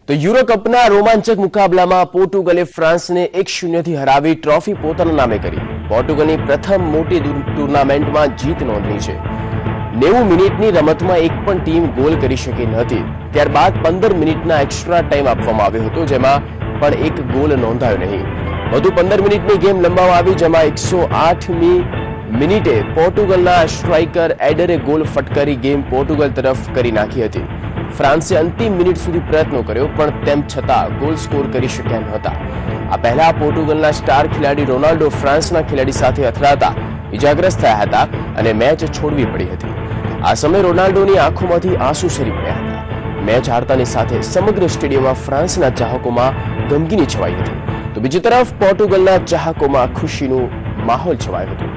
તો યુરો કપના રોમાંચક મુકાબલામાં પોર્ટુગલે ફ્રાન્સને 1-0 થી હરાવી ટ્રોફી પોતાના નામે કરી. પોર્ટુગલની પ્રથમ મોટી ટુર્નામેન્ટમાં જીત નોંધણી છે. 90 મિનિટની રમતમાં એક પણ ટીમ ગોલ કરી શકી નહોતી. ત્યારબાદ 15 મિનિટના એક્સ્ટ્રા ટાઈમ આપવામાં આવ્યો હતો, જેમાં પણ એક ગોલ નોંધાયો નહીં. વધુ 15 મિનિટની ગેમ લંબાવવામાં આવી, જેમાં 108મી મિનિટે પોર્ટુગલના સ્ટ્રાઇકર એડરે ગોલ ફટકારી ગેમ પોર્ટુગલ તરફ કરી નાખી હતી. ફ્રાન્સે અંતિમ મિનિટ સુધી પ્રયત્નો કર્યો, પણ તેમ છતાં ગોલ સ્કોર કરી શક્યા નહોતા. આ પહેલા પોર્ટુગલના સ્ટાર ખેલાડી રોનાલ્ડો ફ્રાન્સના ખેલાડી સાથે અથડાતા ઇજાગ્રસ્ત થયા હતા અને મેચ છોડવી પડી હતી. આ સમયે રોનાલ્ડોની આંખોમાંથી આંસુ સરી પડ્યા હતા. મેચ હારતાની સાથે સમગ્ર સ્ટેડિયમમાં ફ્રાન્સના ચાહકોમાં ગમગીની છવાઈ હતી, તો બીજી તરફ પોર્ટુગલના ચાહકોમાં ખુશીનું માહોલ છવાયો હતો.